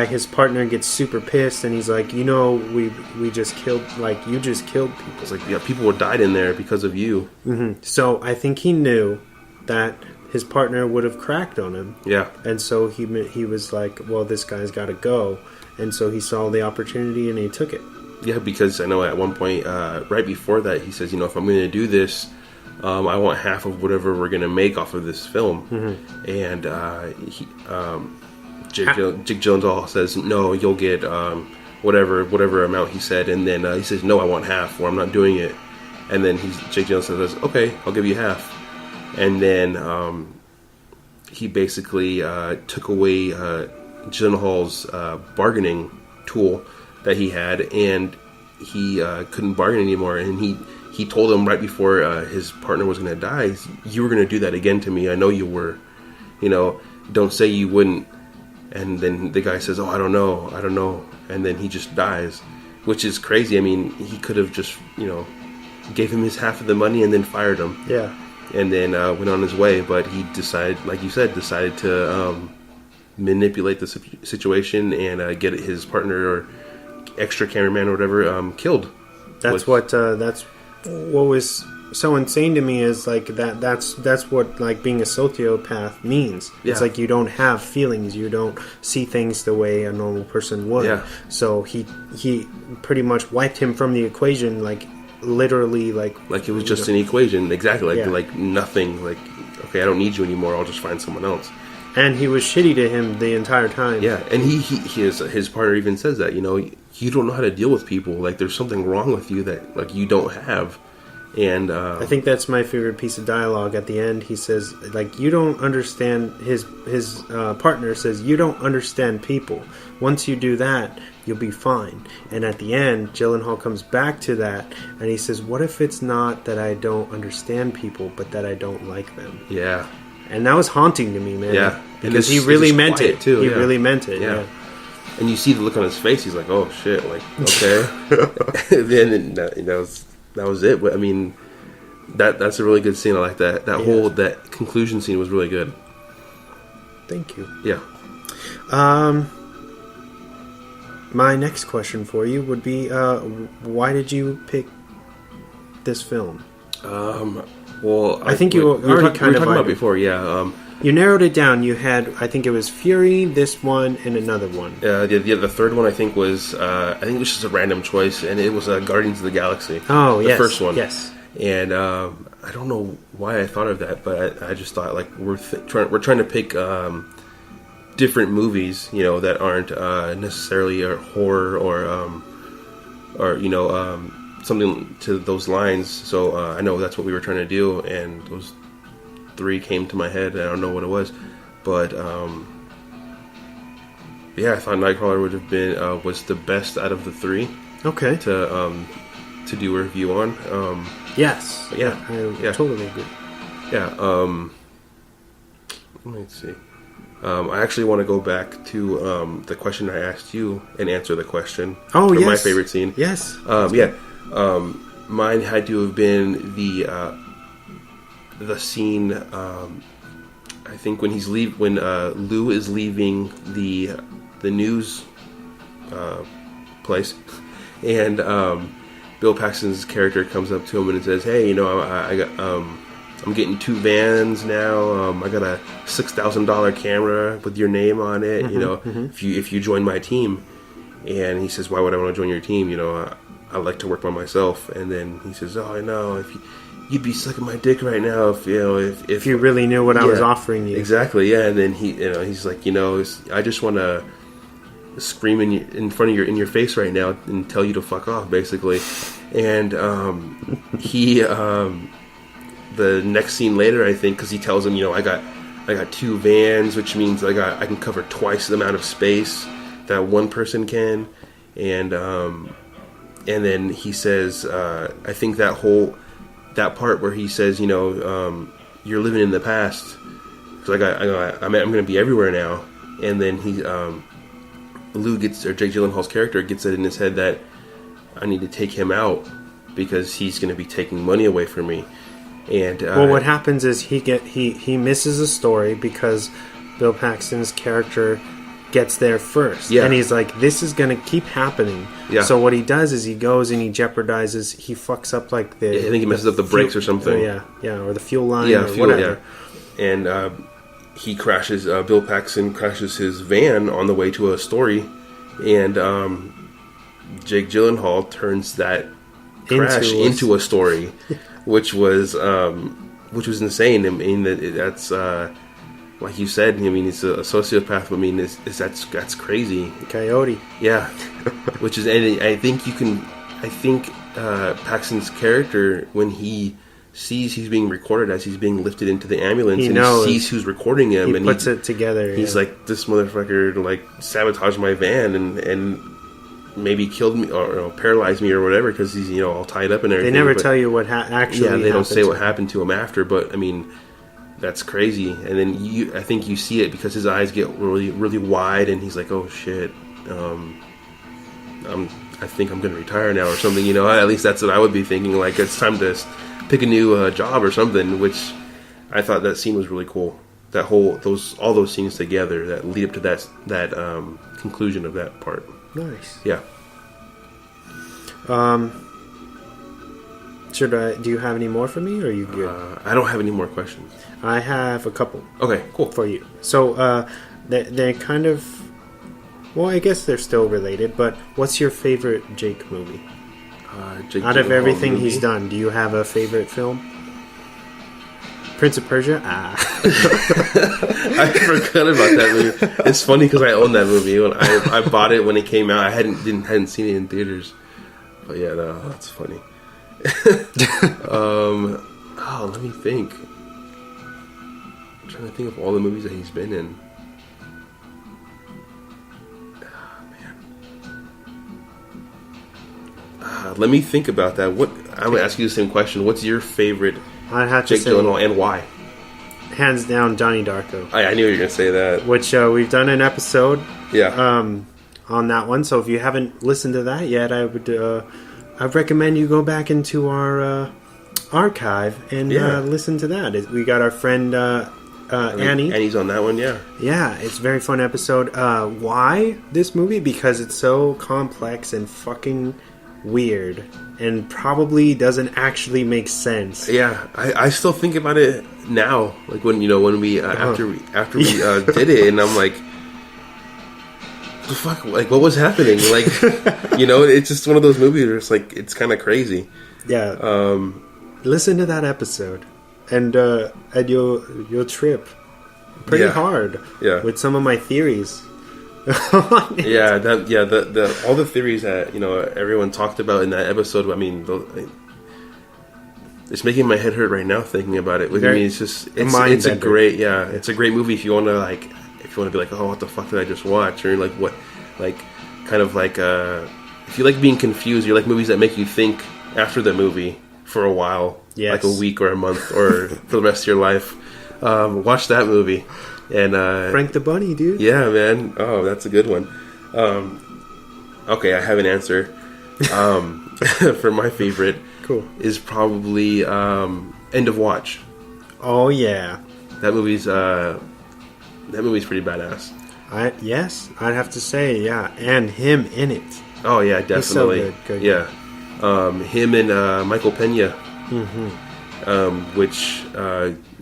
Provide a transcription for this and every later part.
guy, his partner, gets super pissed, and he's like, we just killed, like, you just killed people. It's like, yeah, people were died in there because of you. Mm-hmm. So I think he knew that his partner would have cracked on him. Yeah. And so he was like, well, this guy's got to go. And so he saw the opportunity and he took it. Yeah, because I know at one point, right before that, he says, if I'm going to do this, I want half of whatever we're going to make off of this film. Mm-hmm. And Jake Gyllenhaal says, no, you'll get whatever amount he said. And then he says, no, I want half, or I'm not doing it. And then Jake Gyllenhaal says, okay, I'll give you half. And then he basically took away Gyllenhaal's bargaining tool that he had, and he couldn't bargain anymore. And he told him right before his partner was going to die, you were going to do that again to me. I know you were. Don't say you wouldn't. And then the guy says, I don't know. And then he just dies, which is crazy. I mean, he could have just, gave him his half of the money and then fired him. Yeah. And then went on his way. But he decided, like you said, to manipulate the situation and get his partner or extra cameraman or whatever killed. That's what was so insane to me is like that's what like being a sociopath means. Yeah. It's like you don't have feelings, you don't see things the way a normal person would. Yeah. So he pretty much wiped him from the equation, like literally, like it was just an equation. Exactly. Like nothing. Like, okay, I don't need you anymore, I'll just find someone else. And he was shitty to him the entire time. Yeah, and his partner even says that, you don't know how to deal with people. Like, there's something wrong with you that, like, you don't have. And I think that's my favorite piece of dialogue. At the end, he says, like, you don't understand. His partner says, you don't understand people. Once you do that, you'll be fine. And at the end, Gyllenhaal comes back to that, and he says, what if it's not that I don't understand people, but that I don't like them? Yeah. And that was haunting to me, man. Yeah. Because he really meant it. Too, he really meant it, yeah. And you see the look on his face, he's like, oh, shit, like, okay. Then that was it. But, I mean, that's a really good scene. I like that. That conclusion scene was really good. Thank you. Yeah. My next question for you would be, why did you pick this film? Well, I think you already kind of talking about before, yeah. You narrowed it down. You had, I think it was Fury, this one, and another one. The third one I think was it was just a random choice, and it was Guardians of the Galaxy. Oh, the first one. Yes. And I don't know why I thought of that, but I just thought, like, we're trying to pick different movies, that aren't necessarily a horror or something to those lines. So I know that's what we were trying to do, and those three came to my head. I don't know what it was, but I thought Nightcrawler would have been was the best out of the three. Okay. To do a review on. Yes. Yeah. I totally agree. Yeah. Let's see. I actually want to go back to the question I asked you and answer the question. Oh, yes. My favorite scene. Yes. Mine had to have been the scene. I think when when Lou is leaving the news place, and Bill Paxton's character comes up to him and says, "Hey, I'm getting 2 vans now. I got a $6,000 camera with your name on it. If you join my team." And he says, "Why would I want to join your team? I like to work by myself." And then he says, "Oh, I know. If you'd be sucking my dick right now if you really knew what I was offering you." Exactly. Yeah. And then he's like, I just want to scream in front of your face right now and tell you to fuck off, basically. And he the next scene later, I think, because he tells him, I got 2 vans, which means I can cover twice the amount of space that one person can. And then he says, I think that part where he says, you're living in the past, because I'm going to be everywhere now. And then Jake Gyllenhaal's character gets it in his head that I need to take him out because he's going to be taking money away from me. And what happens is he misses a story because Bill Paxton's character gets there first. Yeah. And he's like, this is going to keep happening. Yeah. So what he does is he goes and he fucks up like the... I think he messes up the brakes or something. Or the fuel line or fuel, whatever. Yeah. And he crashes, Bill Paxton crashes his van on the way to a story, and Jake Gyllenhaal turns that crash into a story, which was insane. I mean, that's... like you said, I mean, he's a sociopath. But I mean, that's crazy. Coyote. Yeah, which is, and I think Paxton's character, when he sees he's being recorded as he's being lifted into the ambulance, he sees who's recording him, and puts it together. He's like, this motherfucker like sabotaged my van and maybe killed me or paralyzed me or whatever, because he's all tied up and everything. They never tell you what actually. Yeah, they don't say what happened to him after, but I mean. That's crazy. And then I think you see it because his eyes get really, really wide, and he's like, "Oh shit, I think I'm gonna retire now or something." At least that's what I would be thinking. Like, it's time to pick a new job or something. Which I thought that scene was really cool. That all those scenes together that lead up to that conclusion of that part. Nice. Yeah. Do you have any more for me, or are you good? I don't have any more questions. I have a couple. Okay, cool. For you. So, they're kind of... Well, I guess they're still related, but what's your favorite Jake movie? Jake Out of Gyllenhaal everything movie? he's done, do you have a favorite film? Prince of Persia? I forgot about that movie. It's funny because I own that movie. When I bought it when it came out. I hadn't seen it in theaters. But yeah, that's funny. Let me think. I'm trying to think of all the movies that he's been in. Let me think about that. I'm going to ask you the same question. What's your favorite Jake Gyllenhaal, and why? Hands down, Johnny Darko. I knew you were going to say that. Which we've done an episode on that one. So if you haven't listened to that yet, I'd recommend you go back into our archive and listen to that. We got our friend Annie. Annie's on that one, yeah. Yeah, it's a very fun episode. Why this movie? Because it's so complex and fucking weird and probably doesn't actually make sense. Yeah, I still think about it now. Like when we after we did it, and I'm like, the fuck, like what was happening? Like, it's just one of those movies where it's like, it's kind of crazy. Yeah. Listen to that episode, and you'll trip pretty hard. Yeah. With some of my theories. All the theories that everyone talked about in that episode. I mean, it's making my head hurt right now thinking about it. It's a great it's a great movie if you want to be like, oh, what the fuck did I just watch, or like what, like kind of like if you like being confused, you like movies that make you think after the movie for a while, like a week or a month or for the rest of your life. Watch that movie. And Frank the Bunny, dude. Yeah, man. Oh, that's a good one. Okay, I have an answer. For my favorite, cool, is probably End of Watch. Oh yeah, that movie's pretty badass. I'd have to say, yeah, and him in it. Oh yeah, definitely. He's so good. Yeah, him and Michael Pena, which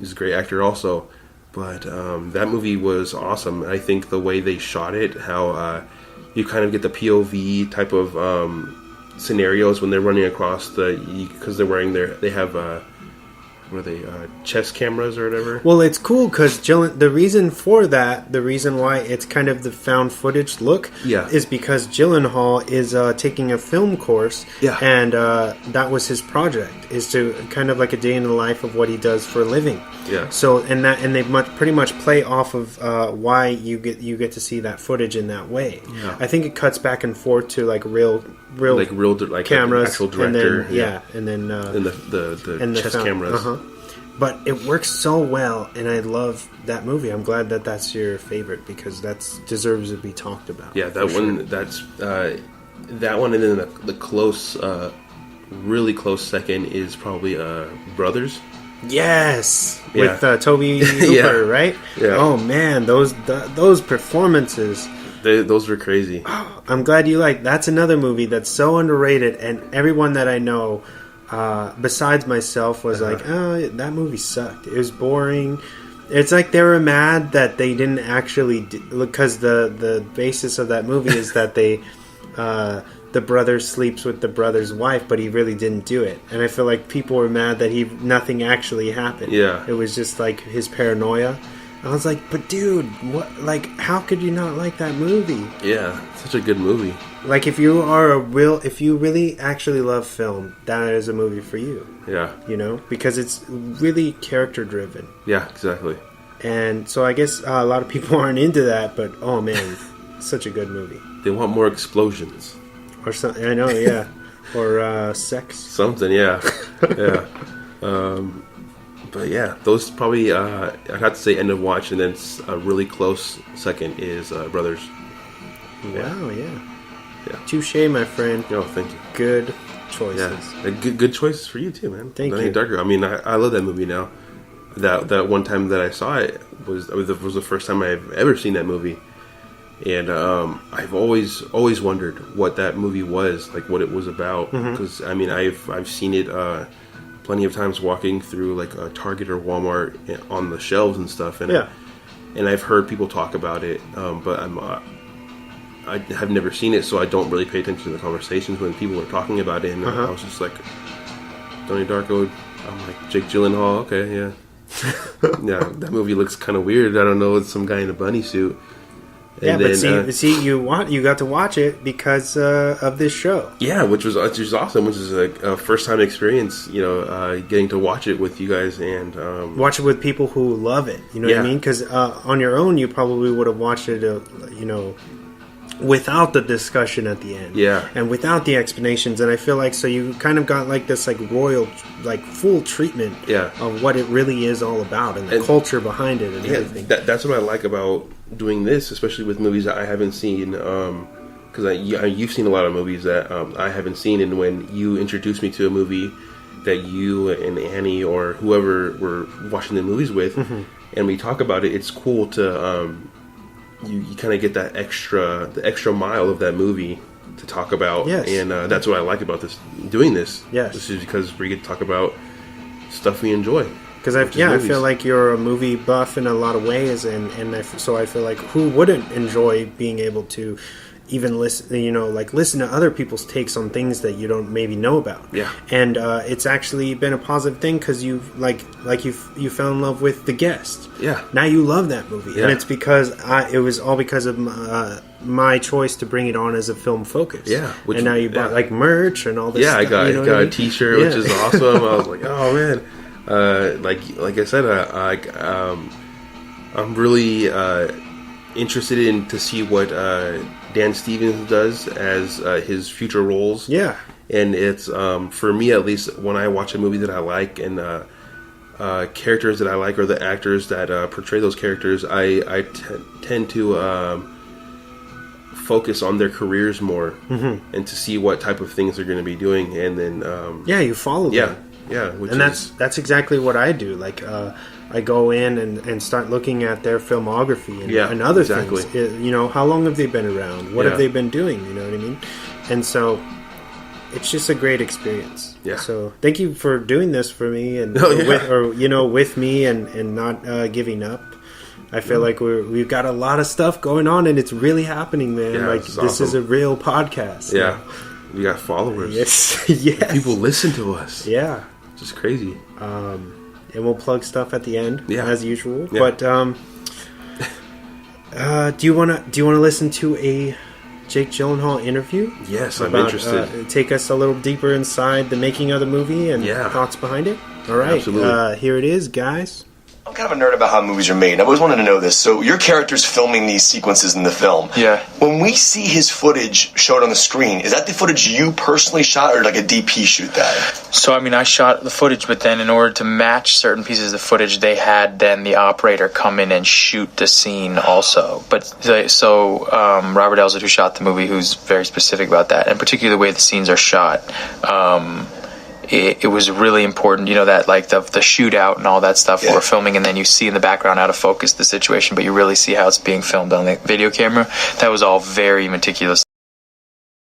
is a great actor also. But that movie was awesome. I think the way they shot it, how you kind of get the POV type of scenarios when they're running across because they're wearing they have chest cameras or whatever. Well, it's cool because the reason why it's kind of the found footage look, is because Gyllenhaal is taking a film course, and that was his project, is to kind of like a day in the life of what he does for a living. Yeah. So and they pretty much play off of why you get to see that footage in that way. Yeah. I think it cuts back and forth to like real cameras, actual director, and then the chest cameras. But it works so well, and I love that movie. I'm glad that's your favorite because that deserves to be talked about. Yeah, that one. That's that one, and then the close, really close second is probably Brothers. Yes, with Toby Hooper, right? Yeah. Oh man, those performances. those were crazy. I'm glad you like. That's another movie that's so underrated, and everyone that I know, besides myself, was like, "Oh, that movie sucked. It was boring." It's like they were mad that they didn't actually because the basis of that movie is that they the brother sleeps with the brother's wife, but he really didn't do it. And I feel like people were mad that nothing actually happened. Yeah, it was just like his paranoia. I was like, but dude, what? Like, how could you not like that movie? Yeah, such a good movie. Like, if you really actually love film, that is a movie for you. Yeah. You know? Because it's really character driven. Yeah, exactly. And so I guess a lot of people aren't into that, but oh man, such a good movie. They want more explosions. Or something, I know, yeah. Or sex. Something, yeah. Yeah. But yeah, those probably, I'd have to say End of Watch, and then a really close second is Brothers. Wow, yeah. Touche, my friend. Oh, thank you. Good choices. Yeah, good choices for you too, man. Thank you. Darker. I mean, I love that movie now. That one time that I saw it was the first time I've ever seen that movie, and I've always wondered what that movie was, like what it was about. Because I mean, I've seen it plenty of times walking through like a Target or Walmart on the shelves and stuff, and and I've heard people talk about it, but I have never seen it, so I don't really pay attention to the conversations when people are talking about it. And I was just like, Donnie Darko. I'm like, Jake Gyllenhaal. Okay, yeah. Yeah, that movie looks kind of weird. I don't know, it's some guy in a bunny suit. And but then, see, you got to watch it because of this show. Yeah, which was awesome. Which is a first time experience. You know, getting to watch it with you guys and watch it with people who love it. You know what I mean? Because on your own, you probably would have watched it. Without the discussion at the end, and without the explanations, and I feel like so you kind of got like this like royal, like full treatment, of what it really is all about and the culture behind it and everything. That's what I like about doing this, especially with movies that I haven't seen. Because you've seen a lot of movies that I haven't seen, and when you introduced me to a movie that you and Annie or whoever were watching the movies with, and we talk about it, it's cool to. You kind of get the extra mile of that movie to talk about, and that's what I like about doing this. Yes, this is because we get to talk about stuff we enjoy. Because I feel like you're a movie buff in a lot of ways, so I feel like who wouldn't enjoy being able to even listen to other people's takes on things that you don't maybe know about. Yeah, and it's actually been a positive thing because you fell in love with The Guest. Yeah, now you love that movie, and it's because it was all because of my choice to bring it on as a film focus. Yeah, and now you bought like merch and all this. Yeah, stuff, I got a T-shirt, which is awesome. I was like, oh man, like I said, I'm really interested in to see what Dan Stevens does as his future roles. Yeah. And it's, for me at least, when I watch a movie that I like and characters that I like or the actors that portray those characters, I tend to focus on their careers more and to see what type of things they're going to be doing. And then... you follow them. Yeah. And that's exactly what I do. Like... I go in and start looking at their filmography and other things. How long have they been around? What have they been doing? You know what I mean? And so it's just a great experience. Yeah. So thank you for doing this for me and with me and not giving up. I feel like we've got a lot of stuff going on and it's really happening, man. Yeah, like this is a real podcast. Yeah. We got followers. Yes. People listen to us. Yeah. It's just crazy. And we'll plug stuff at the end, as usual. Yeah. But do you want to listen to a Jake Gyllenhaal interview? Yes, I'm interested. Take us a little deeper inside the making of the movie and thoughts behind it. All right, here it is, guys. I'm kind of a nerd about how movies are made. I've always wanted to know this. So your character's filming these sequences in the film. Yeah. When we see his footage showed on the screen, is that the footage you personally shot or like a DP shoot that? So, I mean, I shot the footage, but then in order to match certain pieces of footage, they had then the operator come in and shoot the scene also. But Robert Elzett, who shot the movie, who's very specific about that, and particularly the way the scenes are shot, it was really important, that like the shootout and all that stuff we're filming, and then you see in the background out of focus the situation, but you really see how it's being filmed on the video camera. That was all very meticulous.